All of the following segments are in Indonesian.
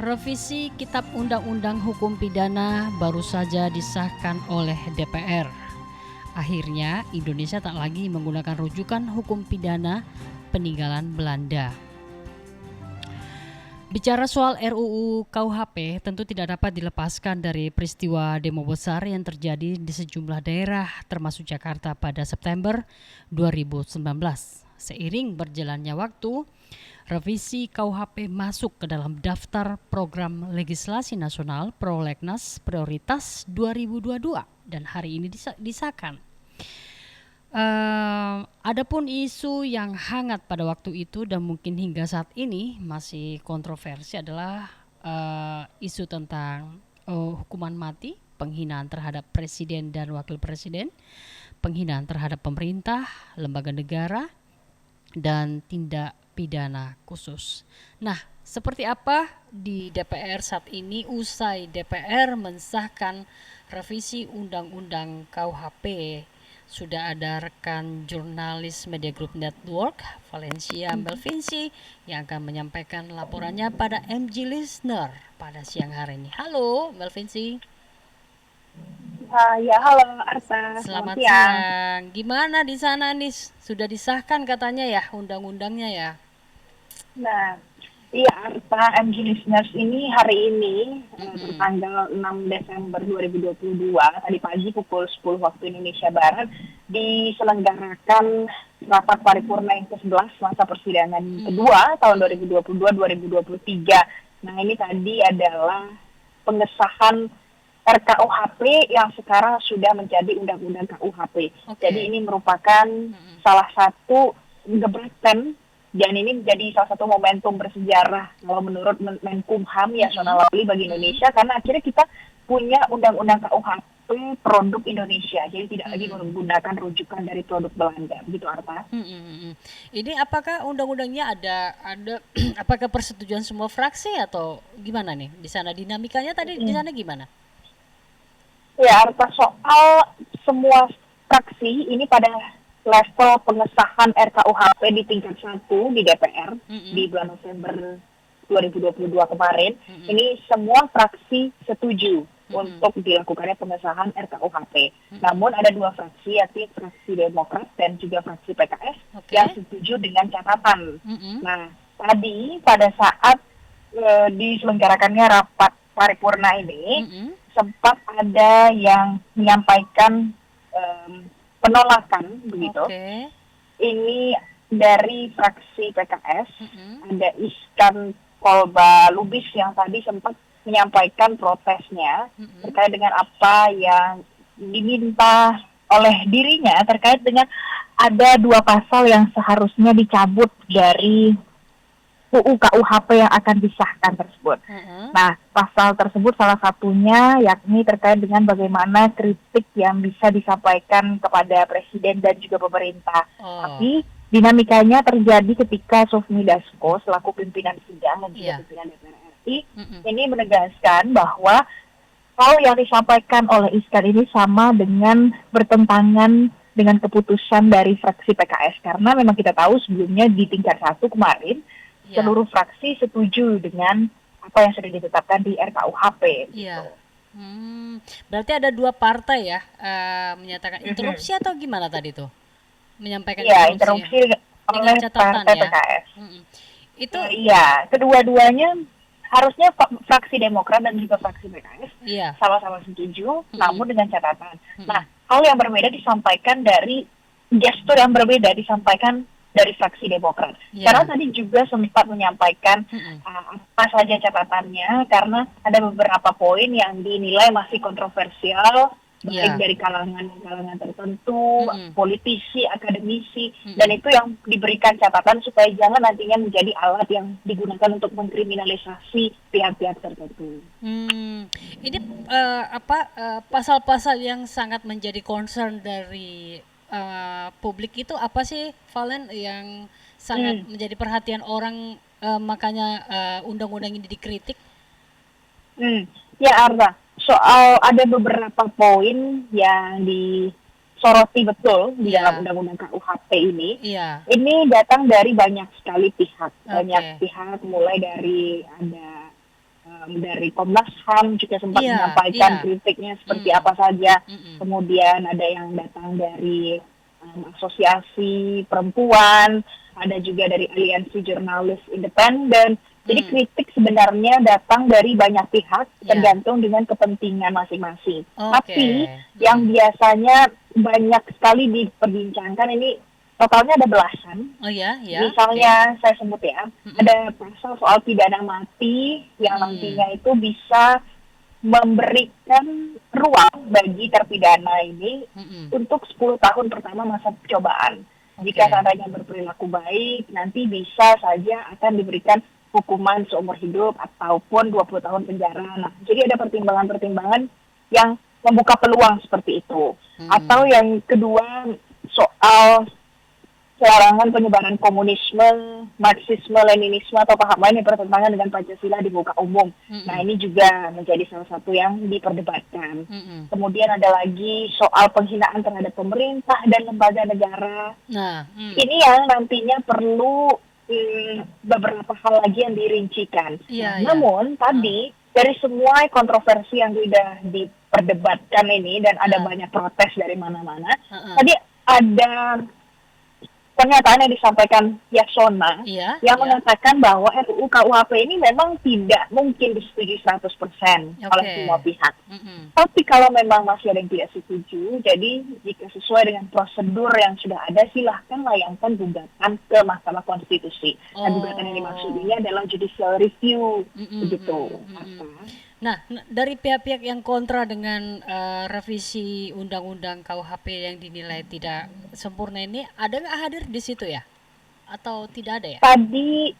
Revisi Kitab Undang-Undang Hukum Pidana baru saja disahkan oleh DPR. Akhirnya, Indonesia tak lagi menggunakan rujukan hukum pidana peninggalan Belanda. Bicara soal RUU KUHP, tentu tidak dapat dilepaskan dari peristiwa demo besar yang terjadi di sejumlah daerah, termasuk Jakarta pada September 2019. Seiring berjalannya waktu, revisi KUHP masuk ke dalam daftar program legislasi nasional Prolegnas Prioritas 2022 dan hari ini disahkan. Adapun isu yang hangat pada waktu itu dan mungkin hingga saat ini masih kontroversi adalah isu tentang hukuman mati, penghinaan terhadap presiden dan wakil presiden, penghinaan terhadap pemerintah, lembaga negara, dan tindak pidana khusus. Nah, seperti apa di DPR saat ini usai DPR mensahkan revisi Undang-Undang KUHP? Sudah ada rekan jurnalis Media Group Network, Valencia Melvinci, yang akan menyampaikan laporannya pada MG Listener pada siang hari ini. Halo, Melvinci. Ya, halo Arsa. Selamat siang. Gimana di sana nih? Sudah disahkan katanya ya undang-undangnya ya? Nah, iya Arsa, MG Listeners ini hari ini tanggal 6 Desember 2022 tadi pagi pukul 10 waktu Indonesia Barat diselenggarakan rapat paripurna yang ke-11 masa persidangan kedua tahun 2022-2023. Nah, ini tadi adalah pengesahan RKUHP yang sekarang sudah menjadi Undang-Undang KUHP. Jadi ini merupakan salah satu gebrakan dan ini menjadi salah satu momentum bersejarah kalau menurut Menkumham Yasona Lawli bagi Indonesia karena akhirnya kita punya Undang-Undang KUHP produk Indonesia. Jadi tidak lagi menggunakan rujukan dari produk Belanda. Begitu Arta. Ini apakah undang-undangnya ada apakah persetujuan semua fraksi atau gimana nih? Di sana dinamikanya tadi di sana gimana? Ya, Arta, soal semua fraksi ini pada level pengesahan RKUHP di tingkat 1 di DPR di bulan November 2022 kemarin, ini semua fraksi setuju untuk dilakukannya pengesahan RKUHP. Namun ada dua fraksi, yakni fraksi Demokrat dan juga fraksi PKS yang setuju dengan catatan. Nah, tadi pada saat diselenggarakannya rapat paripurna ini, sempat ada yang menyampaikan penolakan begitu. Ini dari fraksi PKS, ada Iskan Kolba Lubis yang tadi sempat menyampaikan protesnya terkait dengan apa yang diminta oleh dirinya terkait dengan ada dua pasal yang seharusnya dicabut dari UU KUHP yang akan disahkan tersebut. Nah, pasal tersebut salah satunya yakni terkait dengan bagaimana kritik yang bisa disampaikan kepada presiden dan juga pemerintah. Tapi dinamikanya terjadi ketika Sufmi Dasko selaku pimpinan sidang dan juga pimpinan DPR RI ini menegaskan bahwa hal yang disampaikan oleh Iskan ini sama dengan bertentangan dengan keputusan dari fraksi PKS karena memang kita tahu sebelumnya di tingkat 1 kemarin seluruh fraksi setuju dengan apa yang sudah ditetapkan di RKUHP. Iya. Berarti ada dua partai ya menyatakan interupsi atau gimana tadi tuh? Menyampaikan interupsi oleh partai PKS. Itu kedua-duanya harusnya fraksi Demokrat dan juga fraksi PKS sama-sama setuju, namun dengan catatan. Nah, hal yang berbeda disampaikan dari gestur yang berbeda disampaikan dari fraksi Demokrat. Karena tadi juga sempat menyampaikan apa saja catatannya karena ada beberapa poin yang dinilai masih kontroversial baik dari kalangan tertentu, politisi, akademisi, dan itu yang diberikan catatan supaya jangan nantinya menjadi alat yang digunakan untuk mengkriminalisasi pihak-pihak tertentu. Ini pasal-pasal yang sangat menjadi concern dari publik itu apa sih, Valen, yang sangat menjadi perhatian orang makanya undang-undang ini dikritik? Ya Arta, soal ada beberapa poin yang disoroti betul di dalam undang-undang KUHP ini. Ini datang dari banyak sekali pihak, banyak pihak mulai dari ada dari Komnas HAM juga sempat Iya, menyampaikan iya. kritiknya seperti Mm, apa saja. mm-mm. Kemudian ada yang datang dari asosiasi perempuan, ada juga dari aliansi jurnalis independen. Jadi Mm. kritik sebenarnya datang dari banyak pihak Ya, tergantung dengan kepentingan masing-masing. oke. Tapi yang Mm. biasanya banyak sekali diperbincangkan ini totalnya ada belasan. Oh ya, ya, oke. Misalnya saya sebut ya, Mm-mm. ada pasal soal pidana mati yang Mm-mm. nantinya itu bisa memberikan ruang bagi terpidana ini Mm-mm. untuk 10 tahun pertama masa percobaan. Jika Oke. seandainya berperilaku baik, nanti bisa saja akan diberikan hukuman seumur hidup ataupun 20 tahun penjara. Nah, jadi ada pertimbangan-pertimbangan yang membuka peluang seperti itu. Atau Mm-mm. yang kedua, soal larangan penyebaran komunisme, Marxisme, Leninisme atau paham lain yang bertentangan dengan Pancasila di muka umum. Nah, Mm-mm. ini juga menjadi salah satu yang diperdebatkan. Mm-mm. Kemudian ada lagi soal penghinaan terhadap pemerintah dan lembaga negara. Nah, Ini yang nantinya perlu beberapa hal lagi yang dirincikan. iya, Nah, iya. namun Heeh. tadi dari semua kontroversi yang sudah diperdebatkan ini dan ada Nah, banyak protes dari mana-mana, heeh. tadi ada pernyataan yang disampaikan Yasona Iya, yang iya. mengatakan bahwa RUU KUHP ini memang tidak mungkin disetujui 100% oleh Oke. semua pihak. Mm-mm. Tapi kalau memang masih ada yang tidak setuju, jadi jika sesuai dengan prosedur yang sudah ada, silahkan layangkan gugatan ke Mahkamah Konstitusi. Nah, gugatan yang dimaksud ini Oh. adalah judicial review, Mm-mm, begitu. mm-mm, mm-mm. Arta. Nah, dari pihak-pihak yang kontra dengan revisi Undang-Undang KUHP yang dinilai tidak sempurna ini, ada nggak hadir di situ ya? Atau tidak ada ya? Tadi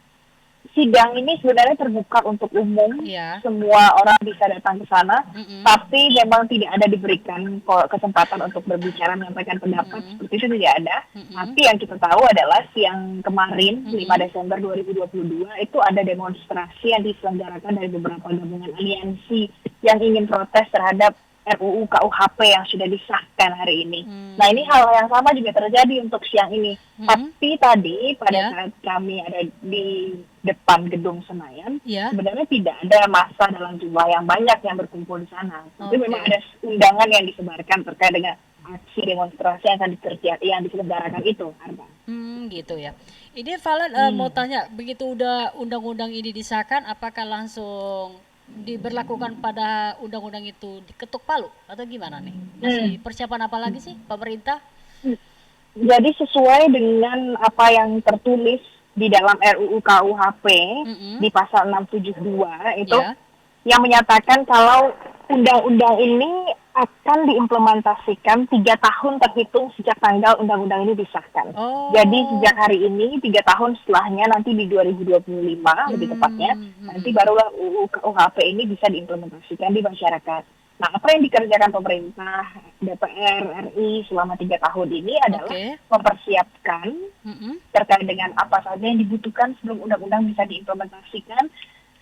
sidang ini sebenarnya terbuka untuk umum, Iya. semua orang bisa datang ke sana, Mm-mm, tapi memang tidak ada diberikan kesempatan untuk berbicara, menyampaikan pendapat, mm-mm, seperti itu tidak ada. mm-mm, Tapi yang kita tahu adalah siang kemarin, 5 mm-mm. Desember 2022, itu ada demonstrasi yang diselenggarakan dari beberapa gabungan aliansi yang ingin protes terhadap RUU KUHP yang sudah disahkan hari ini. Nah, ini Mm, hal yang sama juga terjadi untuk siang ini. mm-mm. Tapi tadi pada Ya, saat kami ada di depan gedung Senayan, ya. sebenarnya tidak ada massa dalam jumlah yang banyak yang berkumpul di sana. Tapi memang Oke. ada undangan yang disebarkan terkait dengan aksi demonstrasi yang akan yang diselenggarakan itu, Arba. Gitu ya. Ini Valen mau Hmm. tanya, begitu udah undang-undang ini disahkan, apakah langsung diberlakukan pada undang-undang itu diketuk palu atau gimana nih? Masih Hmm. persiapan apa lagi sih pemerintah? Jadi sesuai dengan apa yang tertulis di dalam RUU KUHP Mm-mm. di pasal 672 itu Ya. yang menyatakan kalau undang-undang ini akan diimplementasikan 3 tahun terhitung sejak tanggal undang-undang ini disahkan. Jadi sejak Oh. hari ini 3 tahun setelahnya nanti di 2025 lebih tepatnya nanti Mm-mm. barulah UU KUHP ini bisa diimplementasikan di masyarakat. Nah, apa yang dikerjakan pemerintah DPR RI selama 3 tahun ini adalah Oke. mempersiapkan Mm-mm. terkait dengan apa saja yang dibutuhkan sebelum undang-undang bisa diimplementasikan.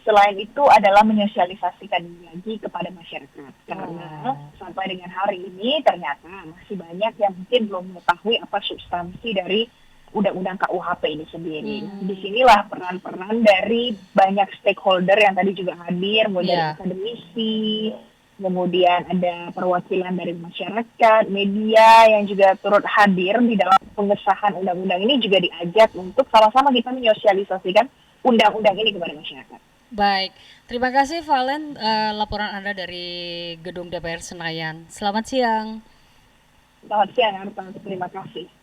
Selain itu adalah menyosialisasikan lagi kepada masyarakat. Karena Oh. sampai dengan hari ini ternyata masih banyak yang mungkin belum mengetahui apa substansi dari undang-undang KUHP ini sendiri. Nah, Hmm. disinilah peran-peran dari banyak stakeholder yang tadi juga hadir, mulai dari Ya. akademisi, kemudian ada perwakilan dari masyarakat, media yang juga turut hadir di dalam pengesahan undang-undang ini juga diajak untuk sama-sama kita menyosialisasikan undang-undang ini kepada masyarakat. Baik. Terima kasih Valen laporan Anda dari Gedung DPR Senayan. Selamat siang. Selamat siang, Arta. Terima kasih.